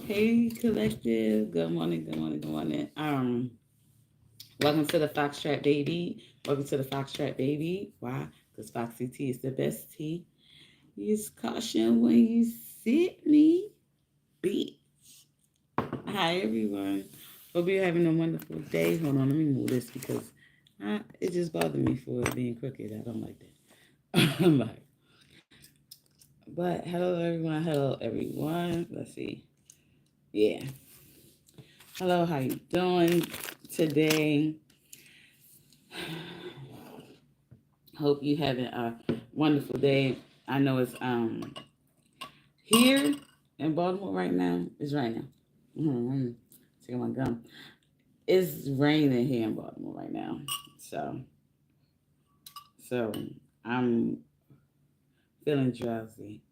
Hey, collective. Good morning. Good morning. Good morning. Welcome to the Foxtrot Baby. Welcome to the Foxtrot Baby. Why? Because Foxy Tea is the best tea. Use caution when you sit me, bitch. Hi, everyone. Hope you're having a wonderful day. Hold on, let me move this because it just bothered me for it being crooked. I don't like that. I'm like, but hello, everyone. Hello, everyone. Let's see. Yeah. Hello, how you doing today? Hope you having a wonderful day. I know it's here in Baltimore right now. It's raining. Taking my gum. It's raining here in Baltimore right now. So I'm feeling drowsy.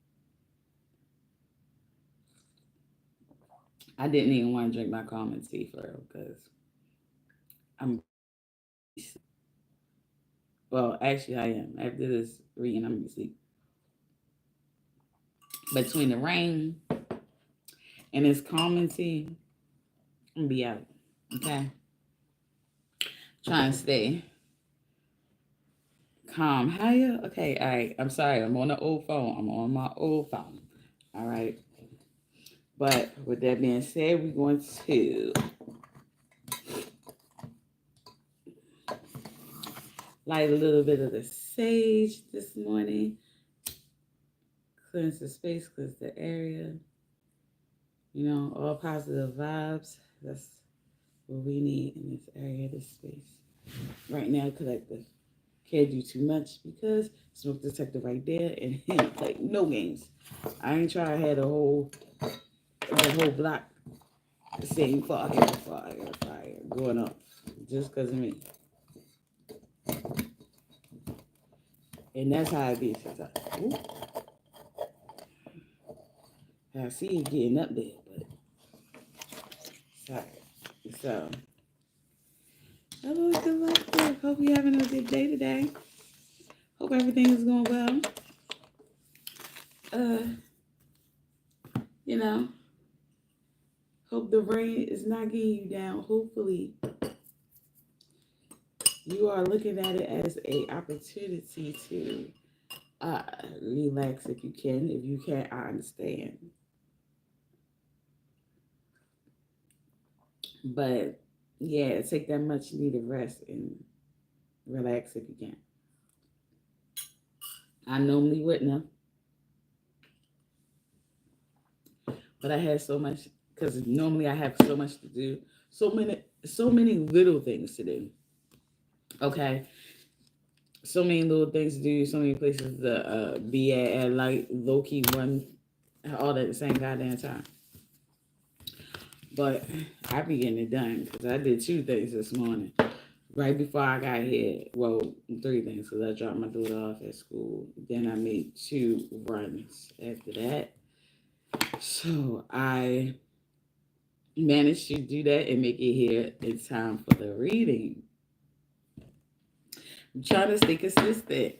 I didn't even want to drink my common tea for real because I'm well, actually I am. After this reading, I'm gonna be asleep. Between the rain and this common tea, I'm gonna be out. Okay. Trying to stay calm. How you? Okay, all right. I'm sorry. I'm on the old phone. I'm on my old phone. All right. But with that being said, we're going to light a little bit of the sage this morning. Cleanse the space, cleanse the area. You know, all positive vibes. That's what we need in this area, this space. Right now, collective. Can't do too much because smoke detector right there and he ain't play no games. I ain't trying to have the whole block saying fire, fire, fire going up just because of me. And that's how it be sometimes. Ooh. I see you getting up there, but sorry. So, hello, collective. Hope you're having a good day today. Hope everything is going well. Uh, you know, hope the rain is not getting you down. Hopefully, you are looking at it as a opportunity to uh, relax if you can. If you can't, I understand. But yeah, take that much needed rest and relax if you can. I normally wouldn't have, but I had so much because normally I have so much to do, so many little things to do. Okay, so many little things to do, so many places to be at like low key one all at the same goddamn time. But I be getting it done because I did two things this morning. Right before I got here, well, three things because I dropped my daughter off at school. Then I made two runs after that. So I managed to do that and make it here in time for the reading. I'm trying to stay consistent.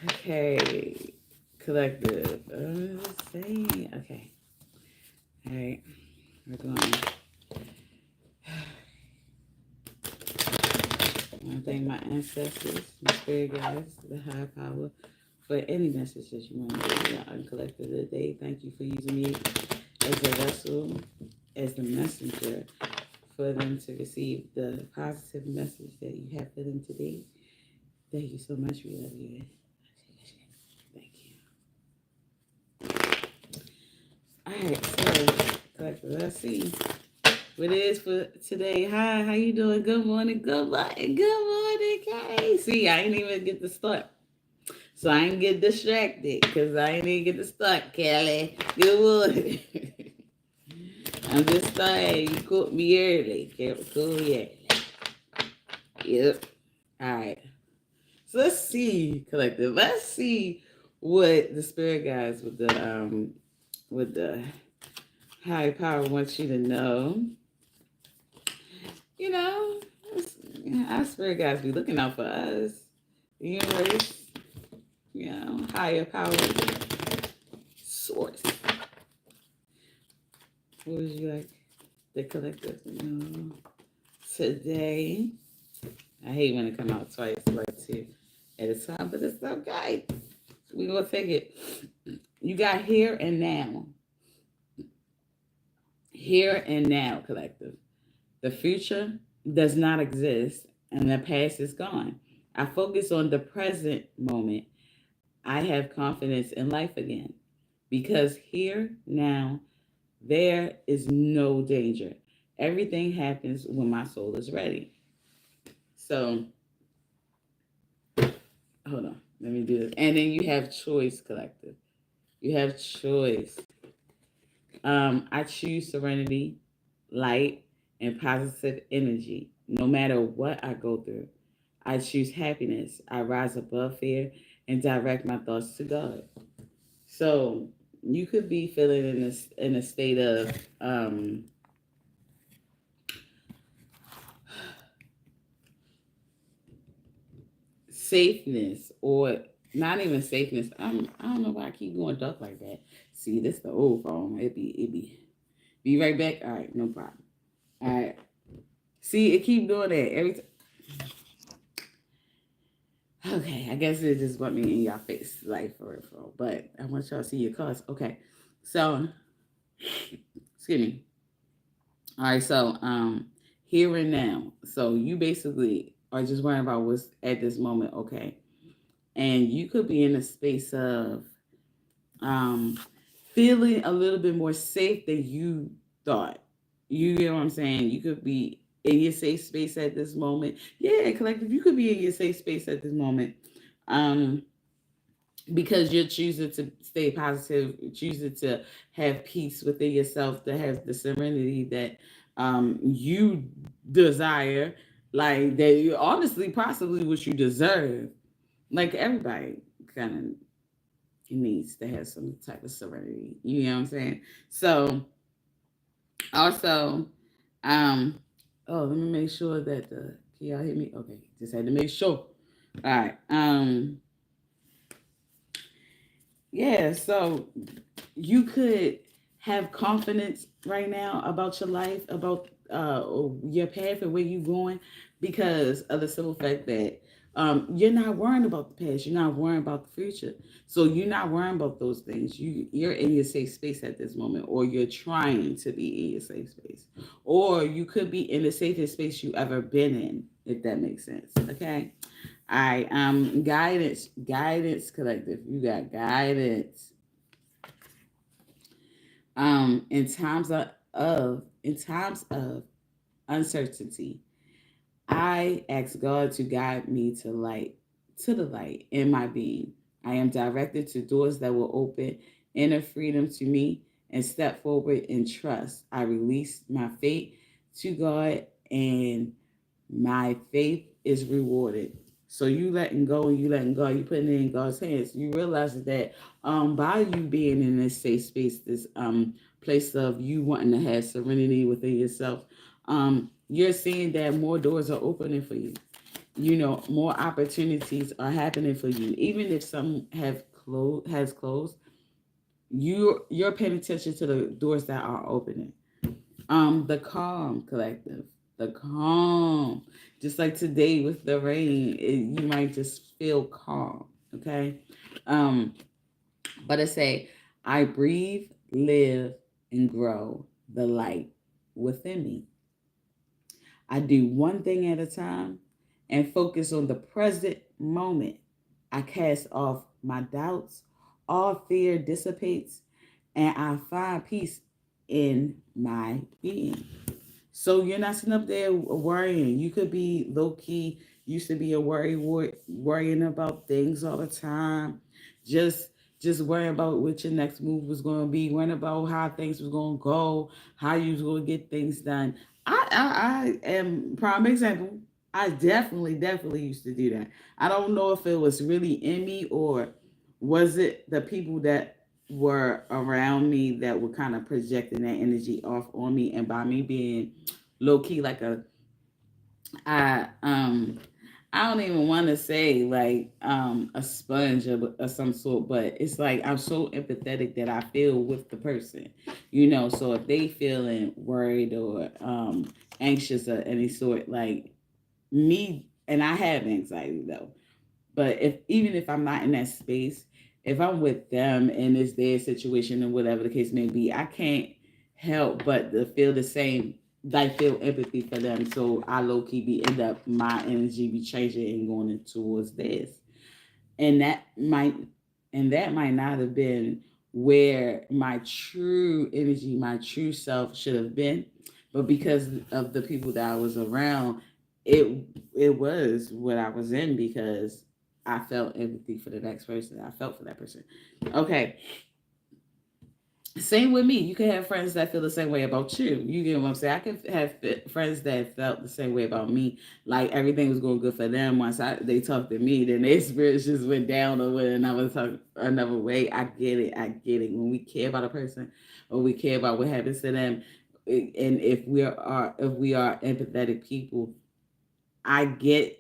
Okay, collective. Let's see. Okay. All right. We're going. I want to thank my ancestors, my spirit guides, the higher power, for any message that you want to give me on collective today. Thank you for using me as a vessel, as the messenger, for them to receive the positive message that you have for them today. Thank you so much. We love you. Thank you. All right, so collective, let's see what it is for today. Hi, how you doing? Good morning. Good morning. Good morning, Kay. See, I ain't even get to start. So I ain't get distracted because I ain't even get to start, Kelly. Good morning. I'm just starting. You caught me early. Cool, yeah. Yep. All right. So let's see, collective. Let's see what the spirit guides with the high power wants you to know. You know, our spirit guides be looking out for us. The universe, you know, higher power, source. What would you like? The collective. Today, I hate when it come out twice, like two at a time, but it's okay. We gonna take it. You got here and now. Here and now, collective. The future does not exist, and the past is gone. I focus on the present moment. I have confidence in life again because here now there is no danger. Everything happens when my soul is ready. So hold on, let me do this. And then you have choice, collective. You have choice. I choose serenity, light, and positive energy. No matter what I go through, I choose happiness. I rise above fear and direct my thoughts to God. So you could be feeling in a state of safeness, or not even safeness. I don't know why I keep going dark like that. See, this the old phone. Be right back. All right, no problem. All right. See, it keep doing that every time. Okay, I guess it just want me in your face, like for real. But I want y'all to see your cards. Okay, so excuse me. All right, so here and now. So you basically are just worrying about what's at this moment. Okay, and you could be in a space of um feeling a little bit more safe than you thought. You get what I'm saying? You could be in your safe space at this moment. Yeah, collective, you could be in your safe space at this moment. Um, because you're choosing to stay positive, choosing to have peace within yourself, to have the serenity that you desire, like that you honestly possibly what you deserve. Like everybody kind of needs to have some type of serenity. You know what I'm saying? So also, um, oh, let me make sure that the can y'all hear me? Okay, just had to make sure. All right. Yeah, so you could have confidence right now about your life, about your path and where you're going, because of the simple fact that you're not worrying about the past, you're not worrying about the future. So you're not worrying about those things. You're in your safe space at this moment, or you're trying to be in your safe space, or you could be in the safest space you ever been in, if that makes sense. Okay. All right, guidance collective. You got guidance. In times of uncertainty, I ask God to guide me to the light in my being. I am directed to doors that will open inner freedom to me and step forward in trust. I release my fate to God, and my faith is rewarded. So you letting go and you letting go, you putting it in God's hands. You realize that by you being in this safe space, this place of you wanting to have serenity within yourself, you're seeing that more doors are opening for you. You know, more opportunities are happening for you. Even if some has closed, you're paying attention to the doors that are opening. The calm collective. The calm. Just like today with the rain, you might just feel calm. Okay. Um, but I say, I breathe, live, and grow the light within me. I do one thing at a time and focus on the present moment. I cast off my doubts, all fear dissipates, and I find peace in my being. So you're not sitting up there worrying. You could be low key, used to be a worrying about things all the time. Just just worrying about what your next move was going to be, worrying about how things was going to go, how you was going to get things done. I am prime example. I definitely used to do that. I don't know if it was really in me, or was it the people that were around me that were kind of projecting that energy off on me, and by me being low key like a I I don't even want to say like a sponge of some sort, but it's like I'm so empathetic that I feel with the person, you know. So if they feeling worried or anxious of any sort, like me, and I have anxiety though, but if even if I'm not in that space, if I'm with them and it's their situation and whatever the case may be, I can't help but to feel the same. Like feel empathy for them, so I low key be end up my energy be changing and going in towards this, and that might not have been where my true energy, my true self should have been, but because of the people that I was around, it it was what I was in because I felt empathy for the next person. I felt for that person. Okay, same with me. You can have friends that feel the same way about you. You get what I'm saying? I can have friends that felt the same way about me. Like everything was going good for them. Once they talked to me, then their spirits just went down or went another way. I get it. I get it. When we care about a person or we care about what happens to them, and if we are empathetic people, I get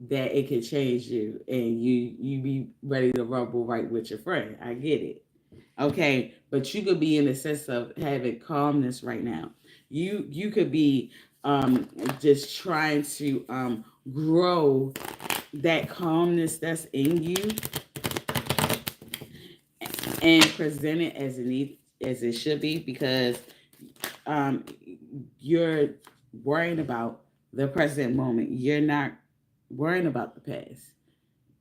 that it can change you, and you be ready to rumble right with your friend. I get it. Okay, but you could be in the sense of having calmness right now. You could be just trying to grow that calmness that's in you and present it as it should be, because um you're worrying about the present moment. You're not worrying about the past.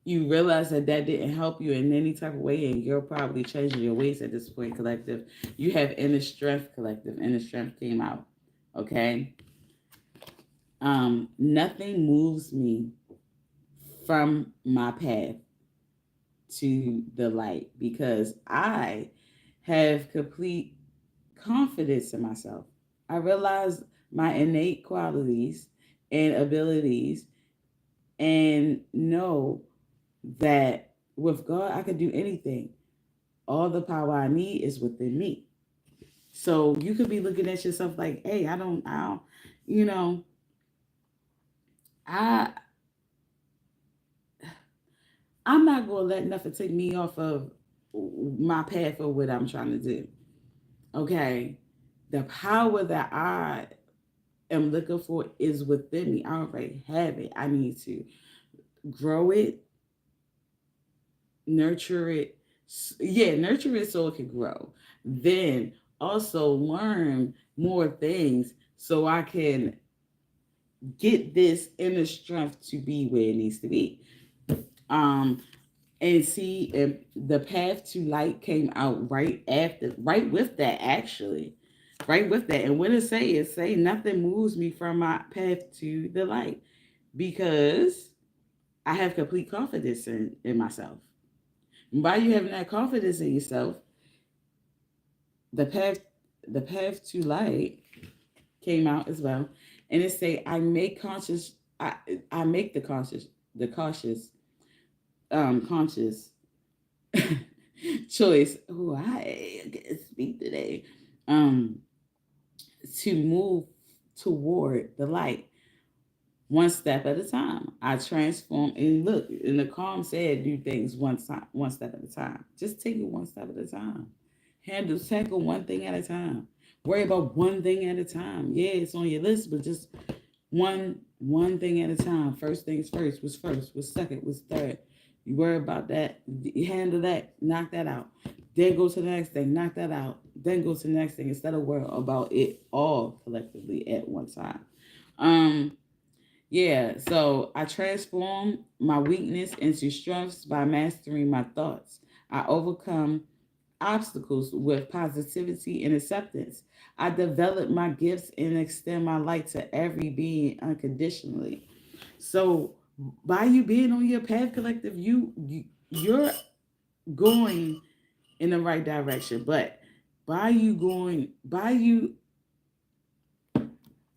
You realize that that didn't help you in any type of way, and you're probably changing your ways at this point, collective. You have inner strength, collective. Inner strength came out. Okay. Nothing moves me from my path to the light because I have complete confidence in myself. I realize my innate qualities and abilities and know that with God I can do anything. All the power I need is within me. So you could be looking at yourself like, hey, I don't, you know, I, I'm not gonna let nothing take me off of my path of what I'm trying to do. Okay, the power that I am looking for is within me. I already have it. I need to grow it, nurture it. Yeah, nurture it so it can grow. Then also learn more things so I can get this inner strength to be where it needs to be. Um, and see if the path to light came out right with that, actually, right with that. And when it say nothing moves me from my path to the light because I have complete confidence in myself. And by you having that confidence in yourself, the path the path to light came out as well, and it say I make the cautious conscious choice. Oh, I can speak today. Um, to move toward the light, one step at a time. I transform and look. And the calm said, do things one step at a time. Just take it one step at a time. Tackle one thing at a time. Worry about one thing at a time. Yeah, it's on your list, but just one thing at a time. First things first. What's first? What's second? What's third? You worry about that. You handle that. Knock that out. Then go to the next thing. Knock that out. Then go to the next thing instead of worrying about it all collectively at one time. Um. Yeah. So I transform my weakness into strengths by mastering my thoughts. I overcome obstacles with positivity and acceptance. I develop my gifts and extend my light to every being unconditionally. So by you being on your path, collective, you're going in the right direction. But by you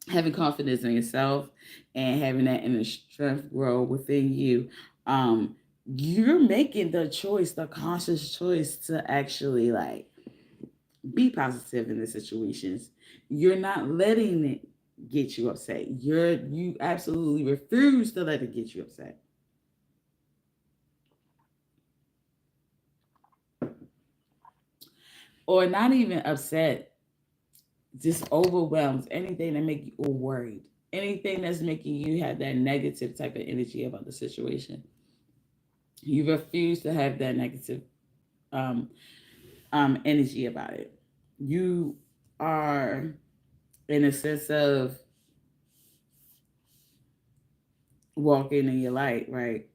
having confidence in yourself and having that inner strength grow within you, you're making the choice, the conscious choice to actually like be positive in the situations. You're not letting it. get you upset. You absolutely refuse to let it get you upset. Or not even upset, just overwhelmed. Anything that make you worried. Anything that's making you have that negative type of energy about the situation. You refuse to have that negative um, energy about it. You are in a sense of walking in your light, right?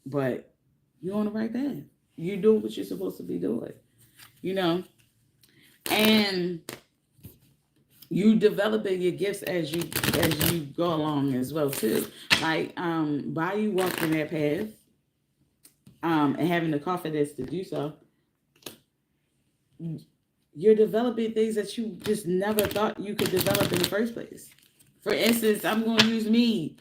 But you're on the right path. You're doing what you're supposed to be doing, you know? And you developing your gifts as you go along as well too. Like by you walking that path, and having the confidence to do so, you're developing things that you just never thought you could develop in the first place. For instance, I'm going to use me.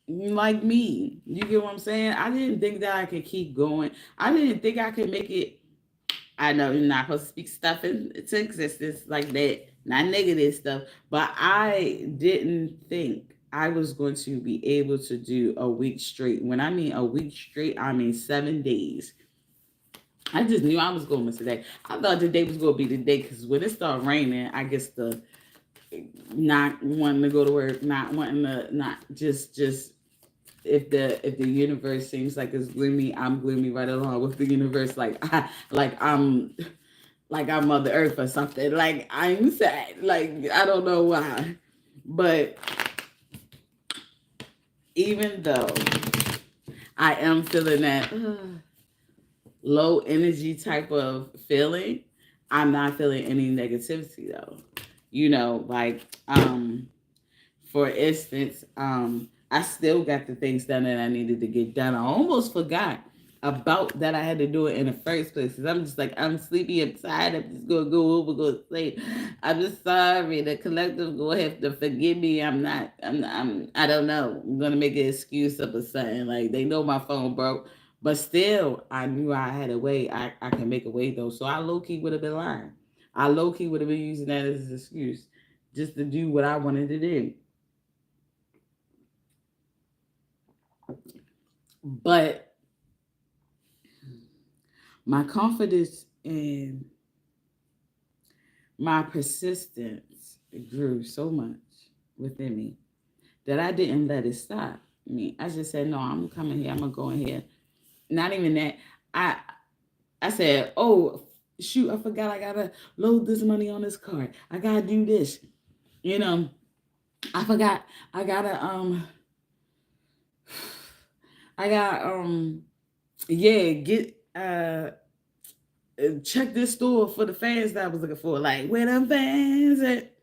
Like me, you get what I'm saying? I didn't think that I could keep going. I didn't think I could make it. I know you're not supposed to speak stuff into existence like that, not negative stuff, but I didn't think I was going to be able to do a week straight. When I mean a week straight, I mean 7 days. I just knew I was going to miss a day. I thought the day was going to be the day because when it started raining, I guess the not wanting to go to work, not wanting to, not just if the universe seems like it's gloomy, I'm gloomy right along with the universe. Like I'm Mother Earth or something. Like I'm sad. Like I don't know why, but even though I am feeling that low energy type of feeling, I'm not feeling any negativity though. Like for instance, I still got the things done that I needed to get done. I almost forgot about that I had to do it in the first place because I'm just like I'm sleepy and tired. I'm just gonna go over, go to sleep. I'm just sorry. The collective gonna have to forgive me. I'm not. I don't know. I'm gonna make an excuse up or something. Like they know my phone broke, but still, I knew I had a way. I can make a way though. So I low key would have been lying. I low key would have been using that as an excuse just to do what I wanted to do. But my confidence and my persistence grew so much within me that I didn't let it stop me. I just said, no, I'm coming here. I'm gonna go in here. Not even that. I I said, oh shoot, I forgot I gotta load this money on this card. I gotta do this. You know, I forgot I gotta I got yeah, get check this store for the fans that I was looking for. Like, where them fans at?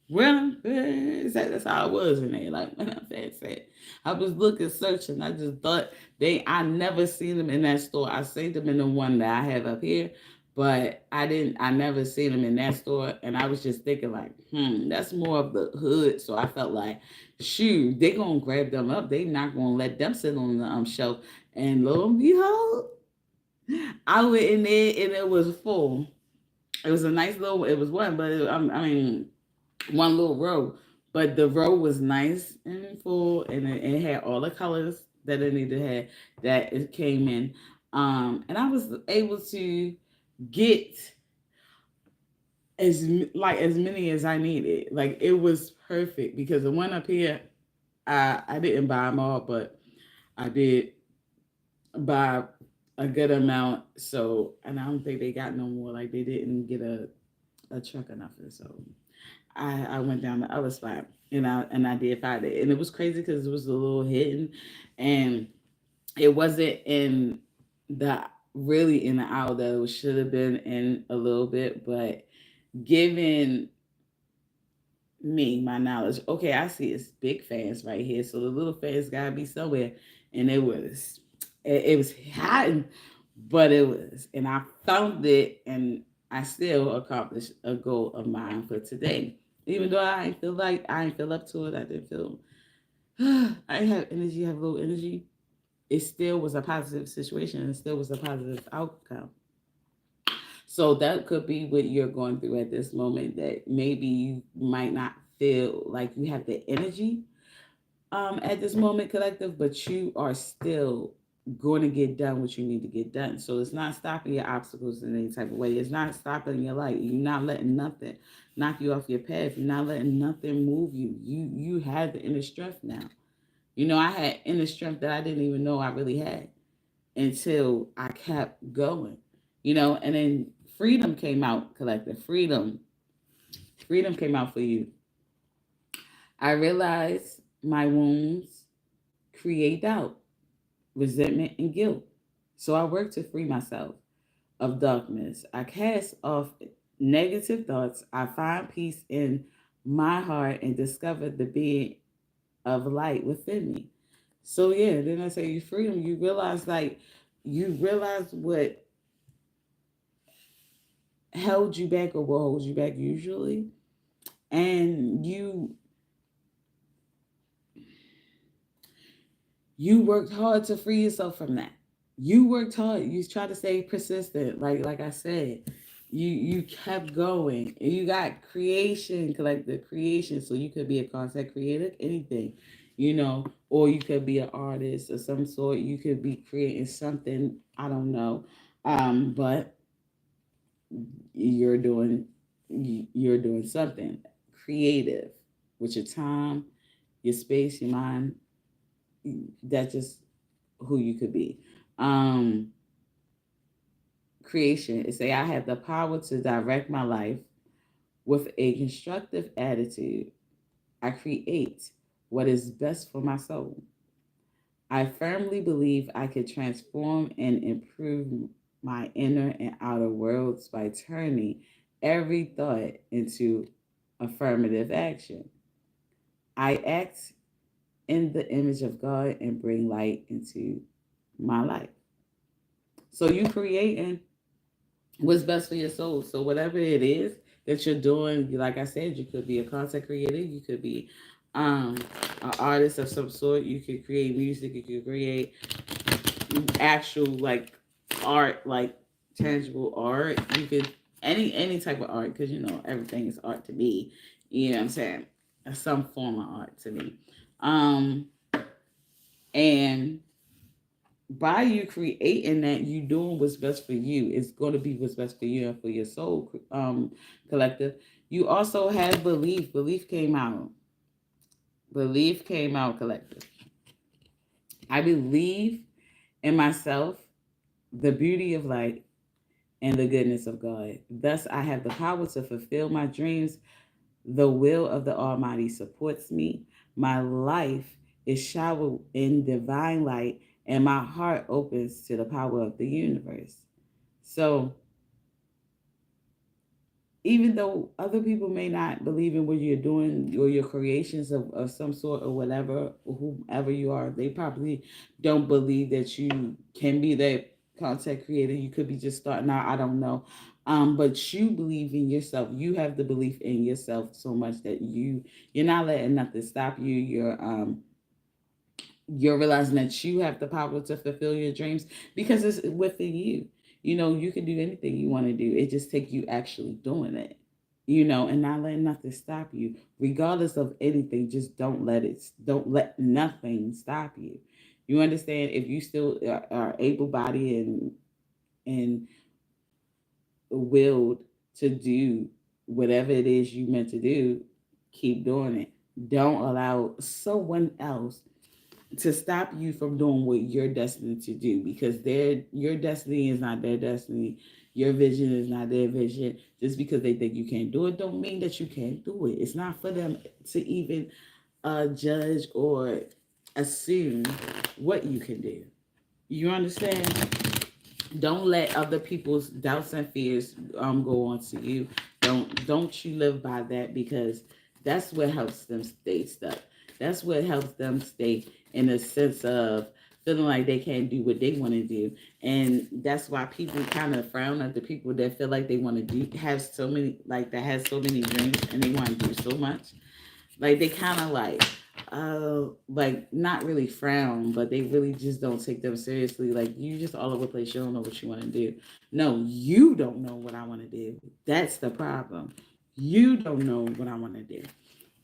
Where them fans at? That's how I was in there. Like, where them fans at? I was looking, searching. I just thought I never seen them in that store. I seen them in the one that I have up here, but I never seen them in that store. And I was just thinking, like, that's more of the hood. So I felt like, shoot, they gonna grab them up. They not gonna let them sit on the shelf. And lo and behold, I went in there and it was full. It was a nice little. It was one, but I mean, one little row. But the row was nice and full, and it had all the colors that it needed to have. That it came in, and I was able to get as many as I needed. Like it was perfect because the one up here, I didn't buy them all, but I did buy a good amount. So, and I don't think they got no more. Like they didn't get a truck or nothing. So I went down the other spot and I did find it. And it was crazy because it was a little hidden and it wasn't in the really in the aisle that it should have been in a little bit, but given me my knowledge, okay, I see it's big fans right here. So the little fans gotta be somewhere. And it was hiding, but it was, and I found it, and I still accomplished a goal of mine for today. Even though I ain't feel up to it, I didn't feel I didn't have energy, I have low energy. It still was a positive situation, and it still was a positive outcome. So that could be what you're going through at this moment. That maybe you might not feel like you have the energy at this moment, collective, but you are still going to get done what you need to get done. So it's not stopping your obstacles in any type of way. It's not stopping your life. You're not letting nothing knock you off your path. You're not letting nothing move you. You have the inner strength now. I had inner strength that I didn't even know I really had until I kept going. And then freedom came out, collective. Freedom came out for you. I realized my wounds create doubt, resentment, and guilt. So I work to free myself of darkness. I cast off negative thoughts. I find peace in my heart and discover the being of light within me. So yeah, then I say you freedom. You realize what held you back or what holds you back usually, and you worked hard to free yourself from that. You worked hard. You tried to stay persistent. Like I said, you kept going. And you got creation, collective creation. So you could be a content creator, anything, or you could be an artist of some sort. You could be creating something. I don't know, but you're doing you're doing something creative with your time, your space, your mind. That's just who you could be. Um, Creation is say I have the power to direct my life with a constructive attitude. I create what is best for my soul. I firmly believe I can transform and improve my inner and outer worlds by turning every thought into affirmative action. I act in the image of God and bring light into my life. So you creating what's best for your soul. So whatever it is that you're doing, like I said, you could be a content creator, you could be um an artist of some sort, you could create music, you could create actual like art, like tangible art. You could any type of art, because everything is art to me. You know what I'm saying? Some form of art to me. Um and by you creating that, you doing what's best for you. It's going to be what's best for you and for your soul, collective. You also have belief. Belief came out, collective. I believe in myself, the beauty of life, and the goodness of God. Thus, I have the power to fulfill my dreams. The will of the Almighty supports me. My life is showered in divine light, and my heart opens to the power of the universe. So, even though other people may not believe in what you're doing or your creations of some sort or whatever, or whomever you are, they probably don't believe that you can be that content creator. You could be just starting out. I don't know. But you believe in yourself. You have the belief in yourself so much that you're not letting nothing stop you. You're realizing that you have the power to fulfill your dreams because it's within you. You can do anything you want to do. It just takes you actually doing it, and not letting nothing stop you. Regardless of anything, just don't let nothing stop you. You understand? If you still are able bodied and willed to do whatever it is you meant to do, keep doing it. Don't allow someone else to stop you from doing what you're destined to do, because your destiny is not their destiny. Your vision is not their vision. Just because they think you can't do it don't mean that you can't do it. It's not for them to even judge or assume what you can do. You understand? Don't let other people's doubts and fears go on to you. Don't you live by that, because that's what helps them stay stuck. That's what helps them stay in a sense of feeling like they can't do what they want to do. And that's why people kind of frown at the people that feel like they want to do have so many, like, that has so many dreams and they want to do so much. Like, they kind of like not really frown, but they really just don't take them seriously. Like, you just all over the place. You don't know what you want to do. No, you don't know what I want to do. That's the problem. You don't know what I want to do.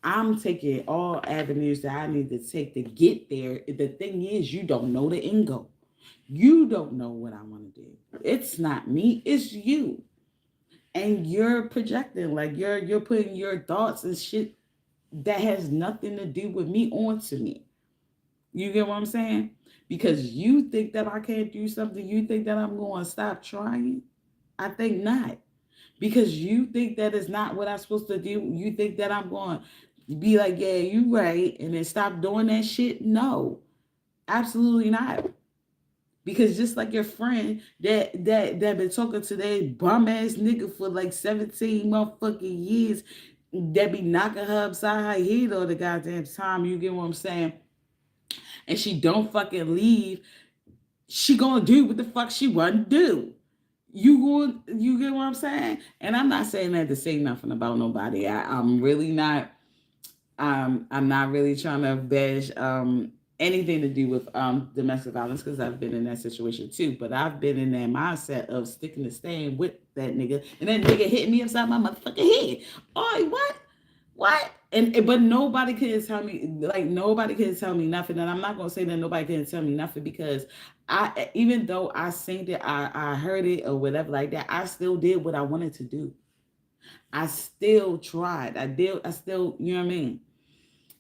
I'm taking all avenues that I need to take to get there. The thing is, you don't know the end goal. You don't know what I want to do. It's not me, it's you. And you're projecting, like you're putting your thoughts and shit that has nothing to do with me onto me. You get what I'm saying? Because you think that I can't do something, you think that I'm going to stop trying. I think not. Because you think that it's not what I'm supposed to do. You think that I'm going to be like, yeah, you right, and then stop doing that shit. No, absolutely not. Because just like your friend that been talking to that bum ass nigga for like 17 motherfucking years, that be knocking her upside her head all the goddamn time. You get what I'm saying? And she don't fucking leave. She gonna do what the fuck she want to do. You get what I'm saying? And I'm not saying that to say nothing about nobody. I'm really not. I'm not really trying to bash anything to do with domestic violence, because I've been in that situation too. But I've been in that mindset of sticking to staying with that nigga, and that nigga hit me upside my motherfucking head. Oh, what? What? And but nobody can tell me, like, nobody can tell me nothing. And I'm not gonna say that nobody can tell me nothing, because I, even though I seen it, I heard it or whatever like that, I still did what I wanted to do. I still tried. I still, you know what I mean?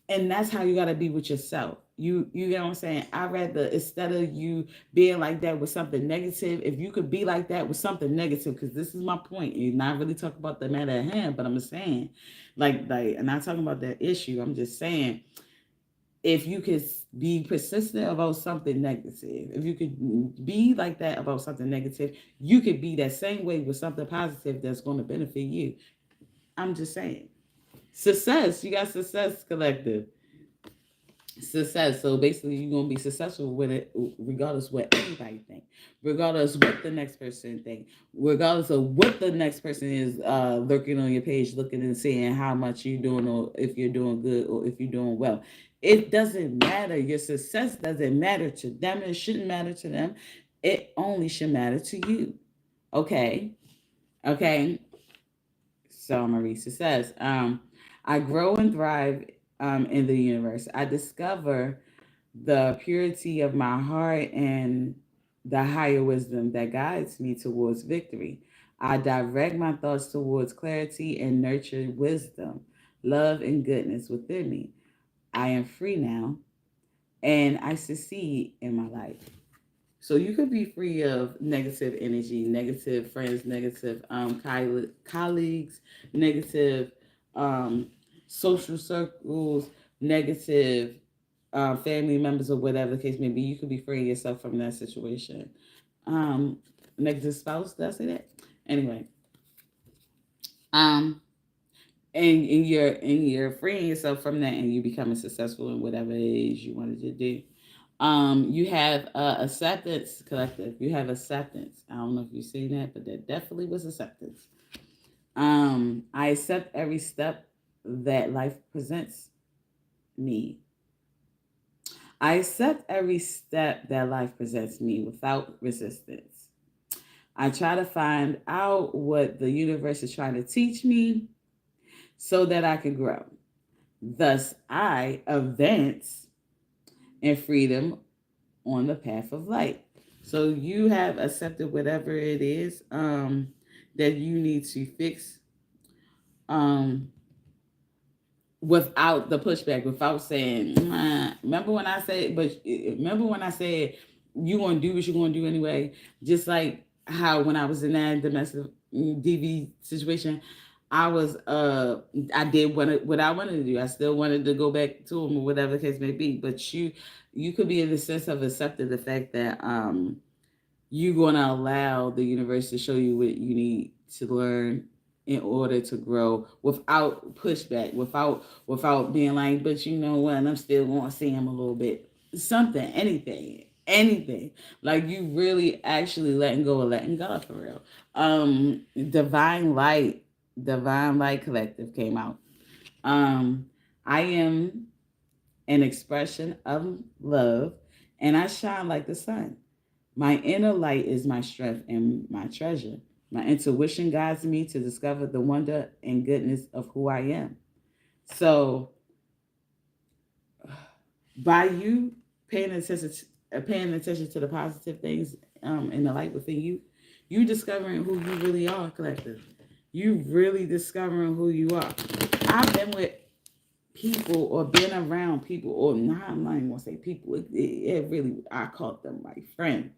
And that's how you gotta be with yourself. You get what I'm saying? I rather, instead of you being like that with something negative, if you could be like that with something negative, because this is my point. You're not really talking about the matter at hand, but I'm just saying, like, I'm not talking about that issue. I'm just saying, if you could be persistent about something negative, if you could be like that about something negative, you could be that same way with something positive that's going to benefit you. I'm just saying. Success. You got Success Collective. Success. So basically, you're gonna be successful with it, regardless what anybody think, regardless what the next person think, regardless of what the next person is lurking on your page, looking and seeing how much you're doing, or if you're doing good, or if you're doing well. It doesn't matter. Your success doesn't matter to them. It shouldn't matter to them. It only should matter to you. Okay. Okay. So Marisa says, I grow and thrive in the universe. I discover the purity of my heart and the higher wisdom that guides me towards victory. I direct my thoughts towards clarity and nurture wisdom, love, and goodness within me. I am free now, and I succeed in my life. So you could be free of negative energy, negative friends, negative colleagues, negative um, social circles, negative family members, or whatever the case may be. You could be freeing yourself from that situation. Um, Negative spouse, did I say that? Anyway, um, and you're freeing yourself from that, and you becoming successful in whatever it is you wanted to do. You have acceptance collective. You have acceptance. I don't know if you've seen that, but that definitely was acceptance. I accept every step that life presents me. I accept every step that life presents me without resistance. I try to find out what the universe is trying to teach me so that I can grow. Thus, I advance in freedom on the path of light. So you have accepted whatever it is that you need to fix, um, without the pushback, without saying, nah. Remember when I said you gonna do what you're gonna do anyway. Just like how when I was in that domestic DV situation, I was I did what I wanted to do. I still wanted to go back to him or whatever the case may be. But you could be in the sense of accepting the fact that you're going to allow the universe to show you what you need to learn in order to grow without pushback, without being like, but you know what, I'm still going to see him a little bit. Something, anything. Like you really actually letting go of letting God for real. Divine Light Collective came out. I am an expression of love, and I shine like the sun. My inner light is my strength and my treasure. My intuition guides me to discover the wonder and goodness of who I am. So by you paying attention to the positive things in the light within you, you discovering who you really are, collective. You really discovering who you are. I've been with people or been around people, or not, I'm not even gonna say people. It really, I called them my friends.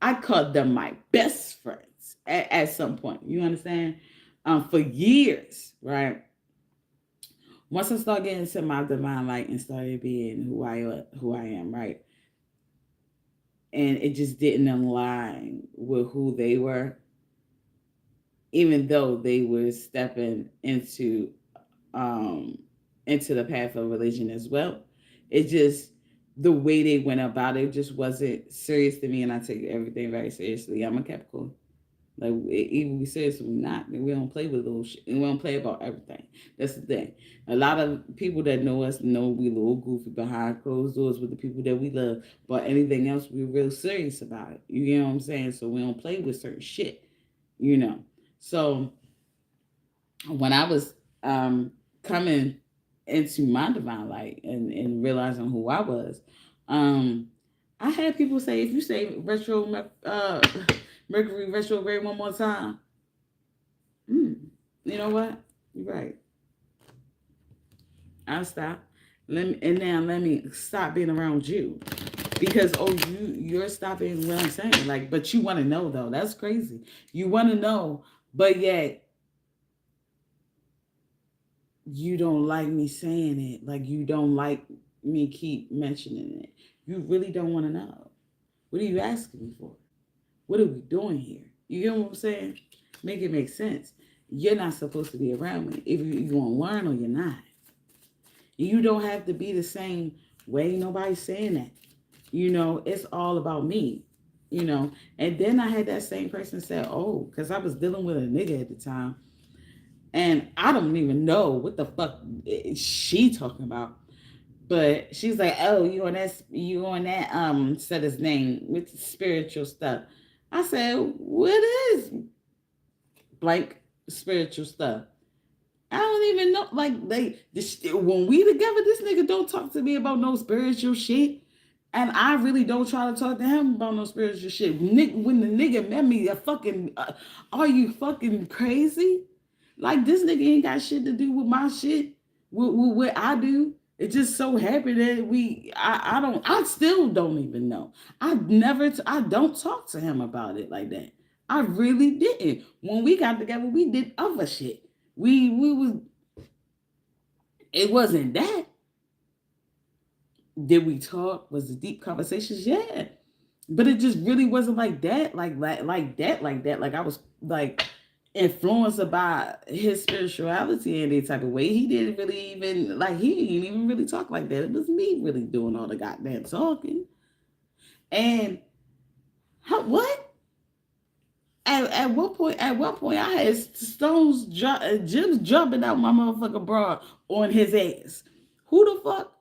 I called them my best friends at some point. You understand? For years, right? Once I started getting into my divine light and started being who I am, right? And it just didn't align with who they were, even though they were stepping um into the path of religion as well. It just, the way they went about it just wasn't serious to me, and I take everything very seriously. I'm a Capricorn. Like, even we serious or not, we don't play with little shit. We don't play about everything. That's the thing. A lot of people that know us know we a little goofy behind closed doors with the people that we love. But anything else, we're real serious about it. You know what I'm saying? So we don't play with certain shit. You know. So when I was coming into my divine light and realizing who I was, um, I had people say, if you say Mercury retrograde one more time, you know what? You're right. I'll stop. Let me stop being around you. Because you're stopping what I'm saying. Like, but you want to know though. That's crazy. You want to know, but yet you don't like me saying it. Like, you don't like me keep mentioning it. You really don't want to know. What are you asking me for? What are we doing here? You get what I'm saying? Make it make sense. You're not supposed to be around me. If you want to learn or you're not. You don't have to be the same way. Nobody's saying that. It's all about me. And then I had that same person say, oh, because I was dealing with a nigga at the time. And I don't even know what the fuck is she talking about. But she's like, oh, you on that said his name with spiritual stuff. I said, what is blank spiritual stuff? I don't even know. Like, when we together, this nigga don't talk to me about no spiritual shit. And I really don't try to talk to him about no spiritual shit. When the nigga met me, are you fucking crazy? Like, this nigga ain't got shit to do with my shit, with what I do. It just so happened that I still don't even know. I don't talk to him about it like that. I really didn't. When we got together, we did other shit. We was, it wasn't that. Did we talk? Was it deep conversations? Yeah. But it just really wasn't like that. Like that. Like, I was like influenced by his spirituality in any type of way. He didn't really even, like, he didn't even really talk like that. It was me really doing all the goddamn talking. And what? At what point? At what point I had gems jumping out my motherfucking bra on his ass. Who the fuck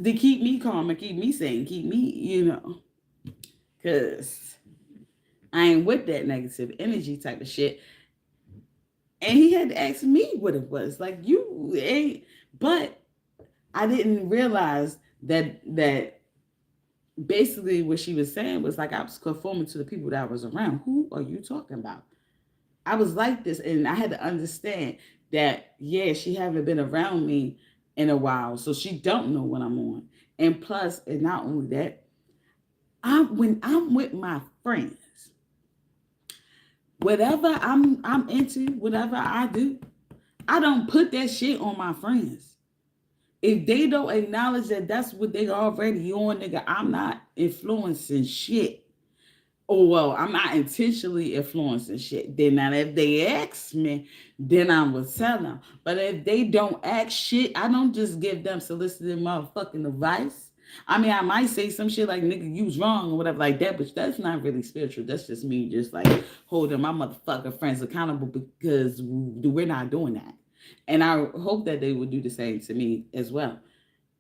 to keep me calm and keep me sane, keep me, because I ain't with that negative energy type of shit. And he had to ask me what it was. Like, you ain't, but I didn't realize that basically what she was saying was like I was conforming to the people that I was around. Who are you talking about? I was like this, and I had to understand that, yeah, she haven't been around me in a while, so she don't know what I'm on. And plus, and not only that, when I'm with my friends, whatever I'm into, whatever I do, I don't put that shit on my friends. If they don't acknowledge that that's what they already on, nigga, I'm not influencing shit. Oh, well, I'm not intentionally influencing shit. Then now, if they ask me, then I will tell them. But if they don't ask shit, I don't just give them solicited motherfucking advice. I mean, I might say some shit like, nigga, you was wrong or whatever like that, but that's not really spiritual. That's just me just like holding my motherfucking friends accountable, because we're not doing that. And I hope that they would do the same to me as well.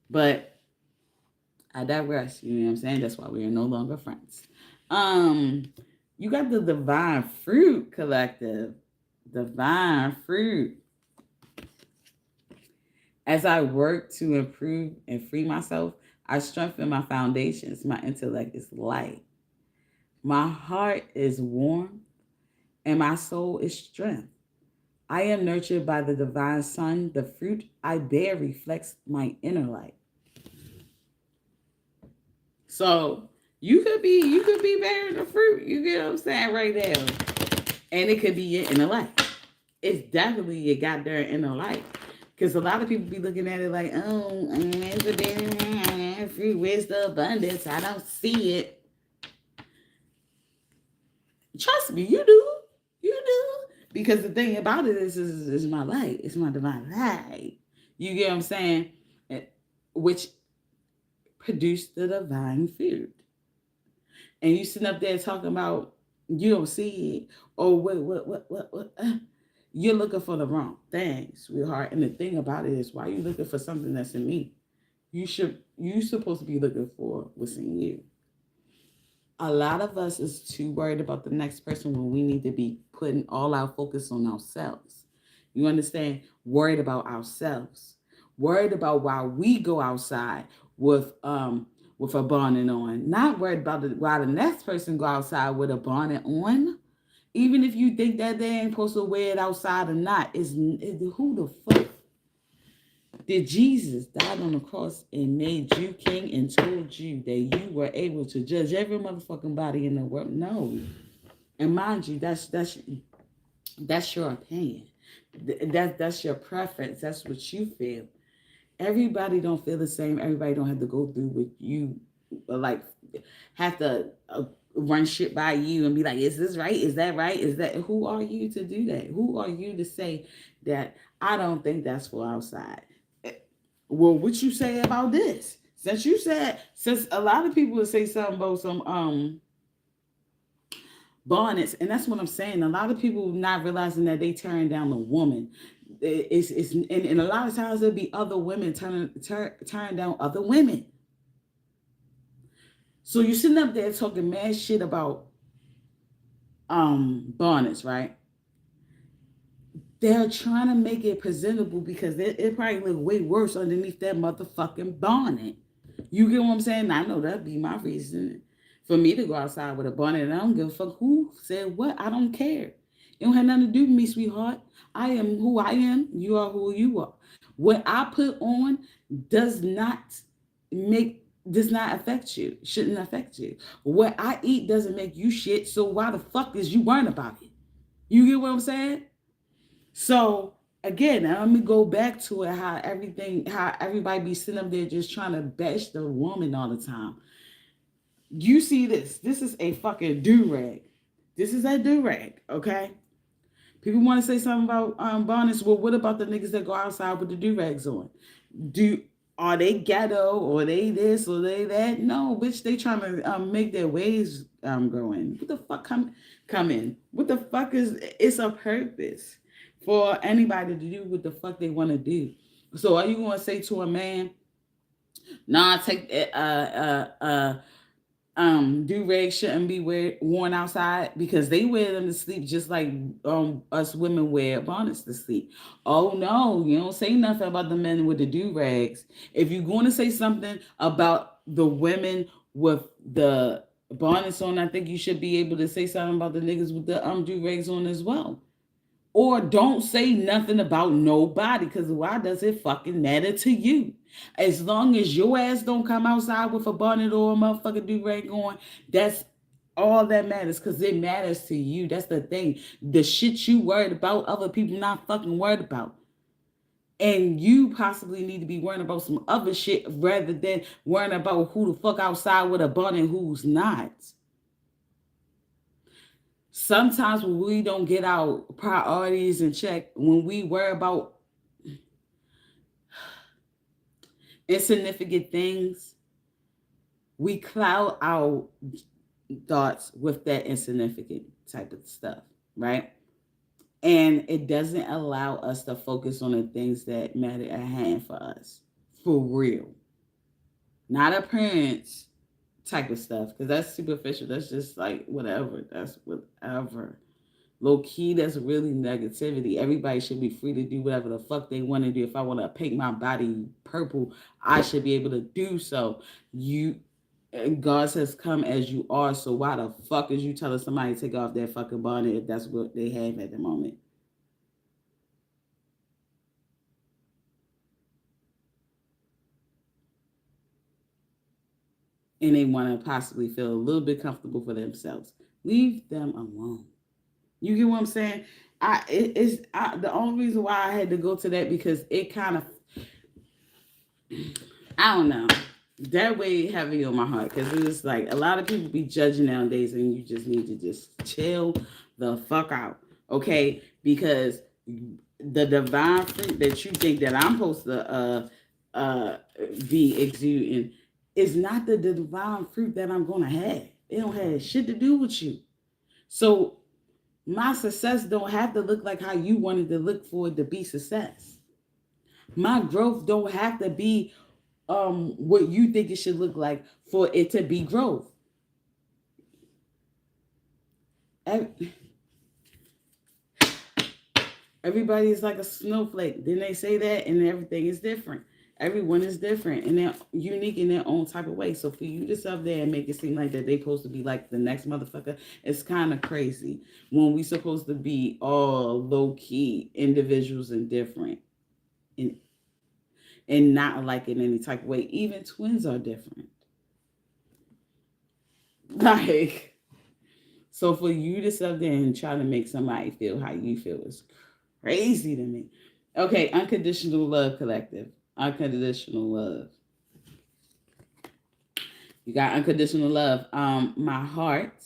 But I digress, you know what I'm saying? That's why we are no longer friends. You got the divine fruit, collective. Divine fruit. As I work to improve and free myself, I strengthen my foundations. My intellect is light. My heart is warm, and my soul is strength. I am nurtured by the divine sun. The fruit I bear reflects my inner light. So you could be bearing the fruit. You get what I'm saying right now, and it could be your inner light. It's definitely your goddamn inner light. Because a lot of people be looking at it like, oh, it's a bit fruit. Where's the abundance? I don't see it. Trust me, you do. You do. Because the thing about it is my light. It's my divine light. You get what I'm saying? Which produced the divine fruit. And you sitting up there talking about you don't see it. Or what? You're looking for the wrong thing, sweetheart. And the thing about it is, why are you looking for something that's in me? You supposed to be looking for what's in you. A lot of us is too worried about the next person when we need to be putting all our focus on ourselves. You understand? Worried about ourselves. Worried about why we go outside with a bonnet on. Not worried about why the next person go outside with a bonnet on. Even if you think that they ain't supposed to wear it outside or not, who the fuck did Jesus died on the cross and made you king and told you that you were able to judge every motherfucking body in the world? No. And mind you, that's your opinion. That's your preference. That's what you feel. Everybody don't feel the same. Everybody don't have to go through what you like have to run shit by you and be like, is this right? Is that right? Is that who are you to do that? Who are you to say that I don't think that's for outside? Well, what you say about this? Since a lot of people would say something about some bonnets, and that's what I'm saying. A lot of people not realizing that they turn down a woman. And a lot of times there'll be other women turn down other women. So you're sitting up there talking mad shit about bonnets, right? They're trying to make it presentable because it probably look way worse underneath that motherfucking bonnet. You get what I'm saying? I know that'd be my reason for me to go outside with a bonnet, and I don't give a fuck who said what. I don't care. It don't have nothing to do with me, sweetheart. I am who I am. You are who you are. What I put on does not affect you. Shouldn't affect you. What I eat doesn't make you shit. So why the fuck is you worrying about it? You get what I'm saying? So again, let me go back to it. How everybody be sitting up there just trying to bash the woman all the time. You see this? This is a fucking do rag. This is a do rag. Okay. People want to say something about bonnets. Well, what about the niggas that go outside with the do rags on? Are they ghetto or they this or they that? No, bitch, they trying to make their waves go in. What the fuck come in? What the fuck is it's a purpose for anybody to do what the fuck they want to do. So are you gonna say to a man, nah, take do rags shouldn't be worn outside because they wear them to sleep just like us women wear bonnets to sleep. Oh no, you don't say nothing about the men with the do rags. If you're going to say something about the women with the bonnets on, I think you should be able to say something about the niggas with the do rags on as well. Or don't say nothing about nobody, because why does it fucking matter to you? As long as your ass don't come outside with a bonnet or a motherfucking do-rag on, that's all that matters, because it matters to you. That's the thing. The shit you worried about, other people not fucking worried about. And you possibly need to be worrying about some other shit rather than worrying about who the fuck outside with a bonnet and who's not. Sometimes when we don't get our priorities in check, when we worry about insignificant things, we cloud our thoughts with that insignificant type of stuff, right? And it doesn't allow us to focus on the things that matter at hand for us, for real. Not appearance type of stuff, because that's superficial. That's just like whatever. That's whatever. Low key, that's really negativity. Everybody should be free to do whatever the fuck they want to do. If I want to paint my body purple, I should be able to do so. You, God says, "Come as you are." So why the fuck is you telling somebody to take off their fucking bonnet if that's what they have at the moment? And they want to possibly feel a little bit comfortable for themselves. Leave them alone. You get what I'm saying? The only reason why I had to go to that because it kind of, I don't know, that way heavy on my heart because it was like a lot of people be judging nowadays and you just need to just chill the fuck out, okay? Because the divine fruit that you think that I'm supposed to uh be exuding is not the divine fruit that I'm gonna have. It don't have shit to do with you. So my success don't have to look like how you wanted to look for it to be success. My growth don't have to be what you think it should look like for it to be growth. Everybody is like a snowflake. Then they say that and everything is different. Everyone is different and they're unique in their own type of way. So for you to sit up there and make it seem like that they supposed to be like the next motherfucker, it's kind of crazy. When we supposed to be all low key individuals and different and not like in any type of way. Even twins are different. Like, so for you to sit there and try to make somebody feel how you feel is crazy to me. Okay, unconditional love collective. Unconditional love. You got unconditional love. My heart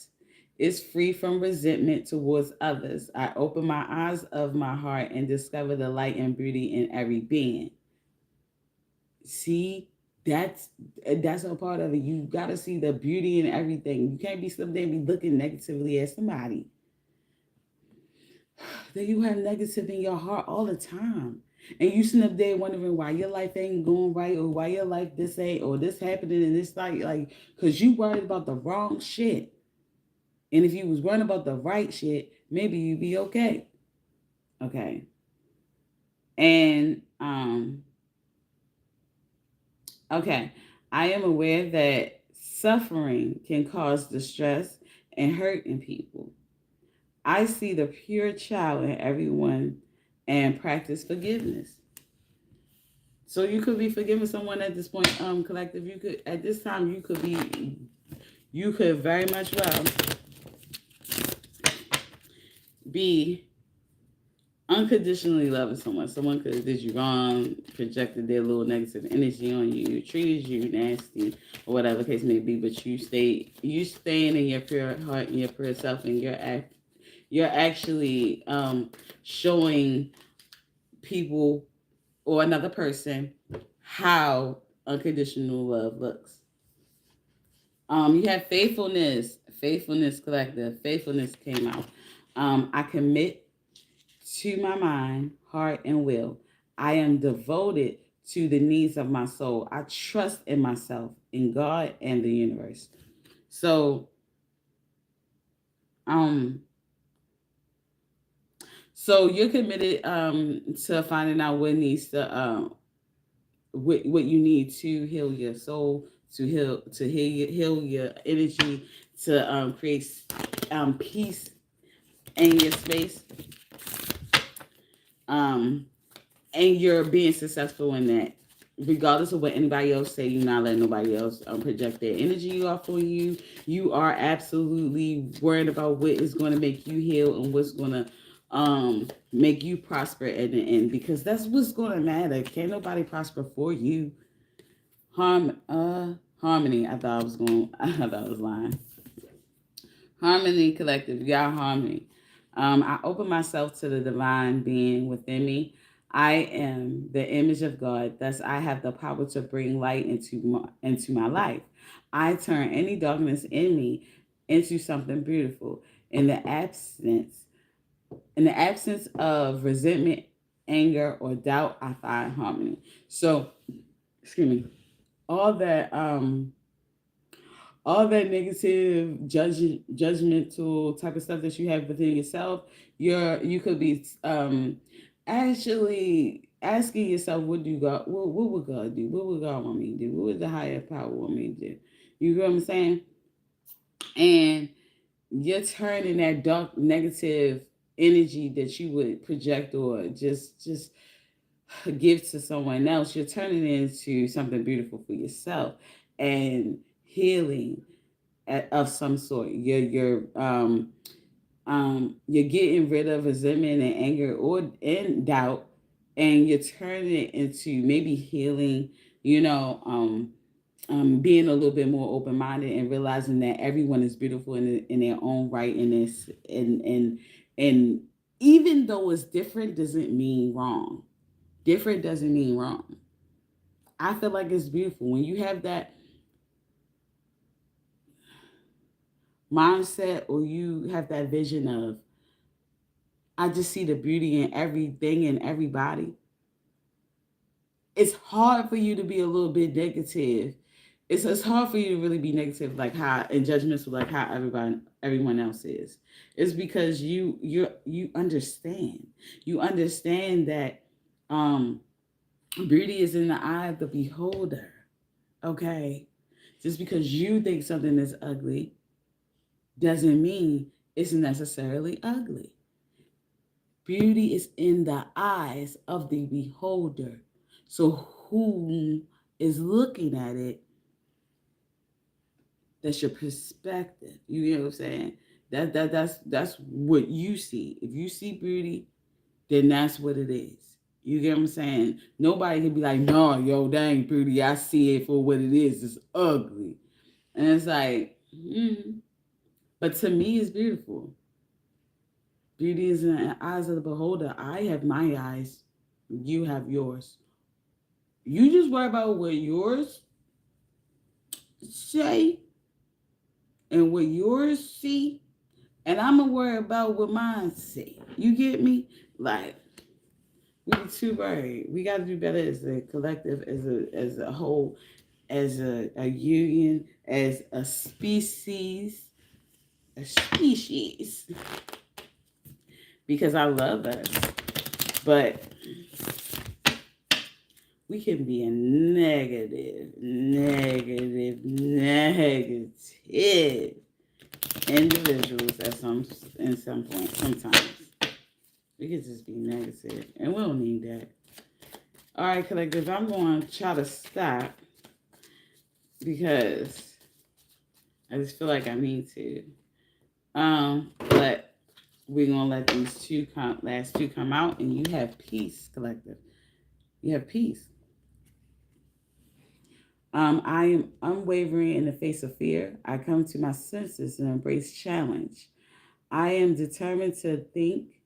is free from resentment towards others. I open my eyes of my heart and discover the light and beauty in every being. See, that's a part of it. You gotta see the beauty in everything. You can't be sitting there and be looking negatively at somebody. That you have negative in your heart all the time. And you sitting up there wondering why your life ain't going right or why your life this ain't or this happening and this like because you worried about the wrong shit. And if you was worrying about the right shit, maybe you'd be okay. Okay. And okay. I am aware that suffering can cause distress and hurt in people. I see the pure child in everyone and practice forgiveness. So you could be forgiving someone at this point, collective. You could at this time you could very much well be unconditionally loving someone. Someone could have did you wrong, projected their little negative energy on you, treated you nasty, or whatever the case may be. But you staying in your pure heart and your pure self, and you're actually showing people or another person how unconditional love looks. You have faithfulness collective. Faithfulness came out. I commit to my mind, heart, and will. I am devoted to the needs of my soul. I trust in myself, in God, and the universe. So, um, so you're committed to finding out what needs to what you need to heal your soul, heal your energy, to create peace in your space. Um, and you're being successful in that. Regardless of what anybody else say, you're not letting nobody else project their energy off on you. You are absolutely worried about what is going to make you heal and what's going to make you prosper at the end, because that's what's going to matter. Can't nobody prosper for you. Harmony. I thought I was going. I thought I was lying. Harmony collective. You got harmony. I open myself to the divine being within me. I am the image of God. Thus, I have the power to bring light into my life. I turn any darkness in me into something beautiful. In the absence of resentment, anger, or doubt, I find harmony. So, excuse me. All that all that negative judgmental type of stuff that you have within yourself, You could be actually asking yourself, what do God what would God do? What would God want me to do? What would the higher power want me to do? You know what I'm saying? And you're turning that dark negative energy that you would project or just give to someone else, you're turning it into something beautiful for yourself and healing of some sort. You're getting rid of resentment and anger or and doubt, and you're turning it into maybe healing. You know, being a little bit more open minded and realizing that everyone is beautiful in their own right, and this and even though it's different, doesn't mean wrong. Different doesn't mean wrong. I feel like it's beautiful when you have that mindset or you have that vision of, I just see the beauty in everything and everybody. It's hard for you to be a little bit negative. It's hard for you to really be negative, like how and judgmental, like how everyone else is. It's because you understand. You understand that um beauty is in the eye of the beholder. Okay, just because you think something is ugly doesn't mean it's necessarily ugly. Beauty is in the eyes of the beholder. So who is looking at it, that's your perspective. You know what I'm saying? That's what you see. If you see beauty, then that's what it is. You get what I'm saying? Nobody can be like, no, yo, that ain't beauty. I see it for what it is. It's ugly. And it's like, but to me, it's beautiful. Beauty is in the eyes of the beholder. I have my eyes. You have yours. You just worry about what yours say and what yours see, and I'm gonna worry about what mine see. You get me? Like we too worried. We got to do better as a collective, as a whole, as a union, as a species. Because I love us, but we can be a negative individuals at some point. Sometimes we can just be negative, and we don't need that. All right, collective. I'm going to try to stop because I just feel like I need to. But we're gonna let these last two come out, and you have peace, collective. You have peace. I am unwavering in the face of fear. I come to my senses and embrace challenge. I am determined to think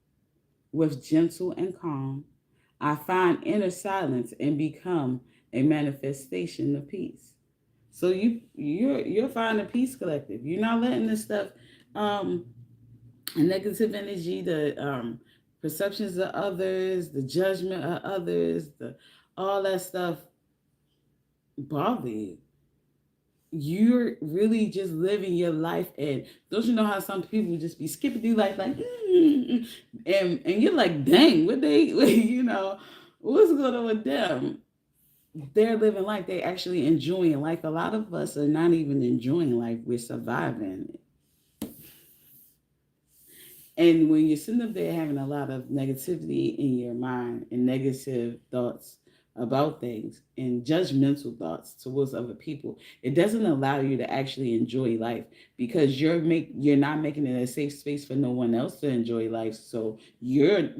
with gentle and calm. I find inner silence and become a manifestation of peace. So you're finding peace, collective. You're not letting this stuff, um, negative energy, the perceptions of others, the judgment of others, the all that stuff bother you. You're really just living your life, and don't you know how some people just be skipping through life like and you're like, dang, what they what's going on with them? They're living life, they actually enjoying life. A lot of us are not even enjoying life, we're surviving. And when you're sitting up there having a lot of negativity in your mind and negative thoughts about things and judgmental thoughts towards other people, it doesn't allow you to actually enjoy life because you're not making it a safe space for no one else to enjoy life. So you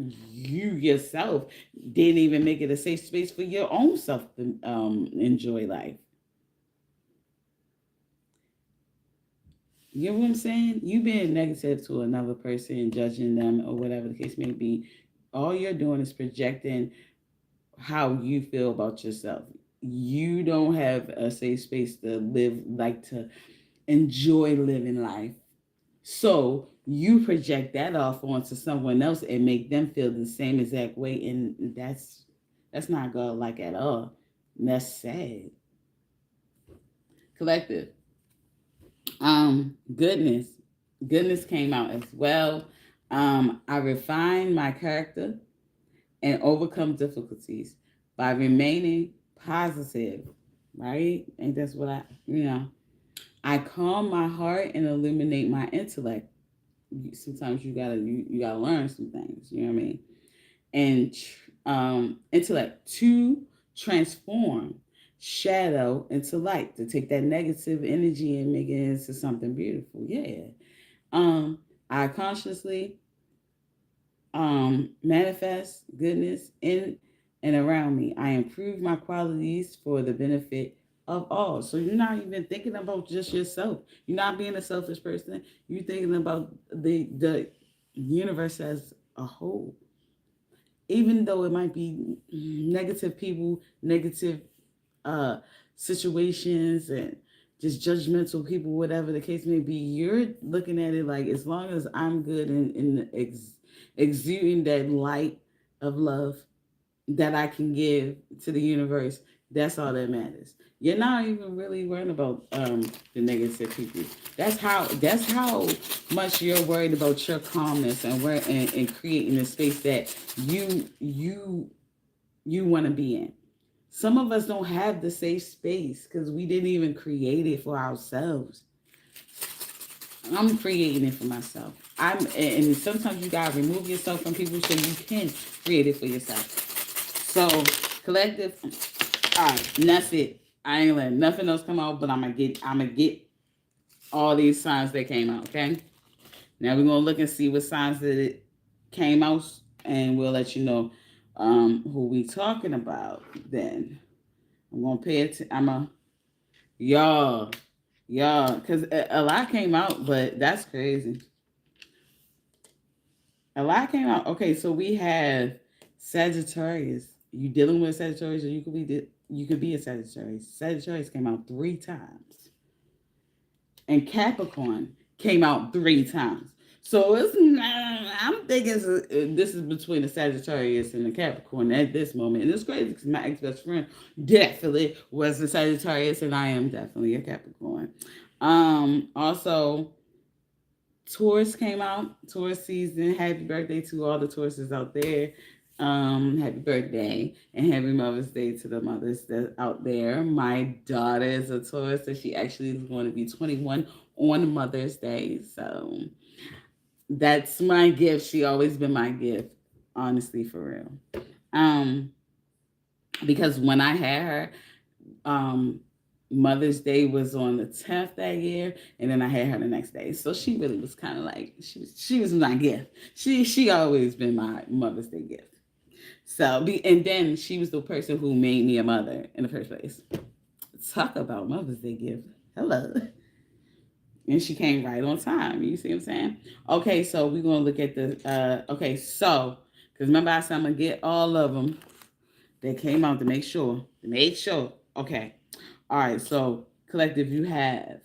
yourself didn't even make it a safe space for your own self to enjoy life. You know what I'm saying? You being negative to another person, judging them, or whatever the case may be, all you're doing is projecting how you feel about yourself. You don't have a safe space to live, like to enjoy living life. So you project that off onto someone else and make them feel the same exact way, and that's not God like at all. And that's sad. Collective. Goodness came out as well. I refine my character and overcome difficulties by remaining positive. Right? And that's what I calm my heart and illuminate my intellect. Sometimes you gotta learn some things. You know what I mean? And intellect to transform shadow into light, to take that negative energy and make it into something beautiful. Yeah. I consciously manifest goodness in and around me. I improve my qualities for the benefit of all. So you're not even thinking about just yourself. You're not being a selfish person. You're thinking about the universe as a whole. Even though it might be negative people, negative uh, situations, and just judgmental people, whatever the case may be, you're looking at it like, as long as I'm good and exuding that light of love that I can give to the universe, that's all that matters. You're not even really worrying about the negative people. That's how much you're worried about your calmness and creating a space that you want to be in. Some of us don't have the safe space because we didn't even create it for ourselves. I'm creating it for myself. And sometimes you gotta remove yourself from people so you can create it for yourself. So collective, all right, and that's it. I ain't letting nothing else come out, but I'm gonna get all these signs that came out. Okay. Now we're gonna look and see what signs that it came out, and we'll let you know who we talking about. Then I'm gonna pay it. I'm a y'all, because a lot came out, but that's crazy. A lot came out. Okay, so we have Sagittarius. You dealing with Sagittarius, or you could be a Sagittarius. Sagittarius came out 3 times, and Capricorn came out 3 times. So I'm thinking this is between the Sagittarius and the Capricorn at this moment, and it's crazy because my ex best friend definitely was a Sagittarius, and I am definitely a Capricorn. Also, Taurus came out. Taurus season. Happy birthday to all the Tauruses out there. Happy birthday and happy Mother's Day to the mothers that out there. My daughter is a Taurus, so she actually is going to be 21 on Mother's Day. So that's my gift. She always been my gift, honestly, for real. Um, because when I had her, um, Mother's Day was on the 10th that year, and then I had her the next day. So she really was kind of like she was my gift. She always been my Mother's Day gift. And then she was the person who made me a mother in the first place. Talk about Mother's Day gift. Hello. And she came right on time. You see what I'm saying? Okay, so we're gonna look at the okay, so because remember I said I'm gonna get all of them that came out to make sure. To make sure. Okay. All right, so collective, you have.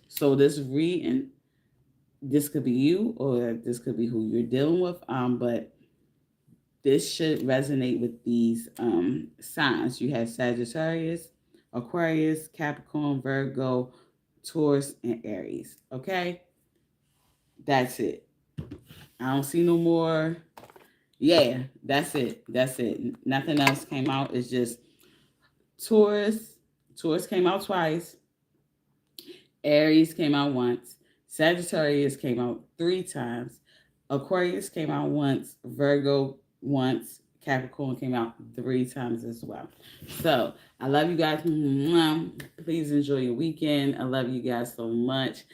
So this reading, this could be you or this could be who you're dealing with. But this should resonate with these signs. You have Sagittarius, Aquarius, Capricorn, Virgo, Taurus, and Aries. Okay? That's it. I don't see no more. Yeah, that's it. That's it. Nothing else came out. It's just Taurus. Taurus came out twice. Aries came out once. Sagittarius came out 3 times. Aquarius came out once. Virgo once. Capricorn came out 3 times as well. So I love you guys. Please enjoy your weekend. I love you guys so much.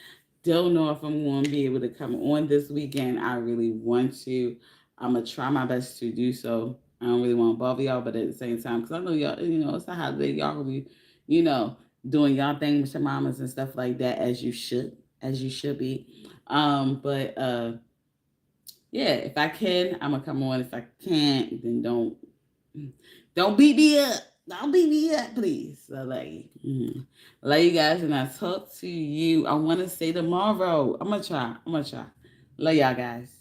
Don't know if I'm going to be able to come on this weekend. I really want to. I'm going to try my best to do so. I don't really want to bother y'all, but at the same time, because I know y'all, it's a holiday. Y'all will be, doing y'all thing with your mamas and stuff like that, as you should be. But yeah, if I can, I'm gonna come on. If I can't, then don't beat me up. Don't beat me up, please. I love you. Love you guys, and I talk to you. I want to say tomorrow. I'm gonna try. Love y'all guys.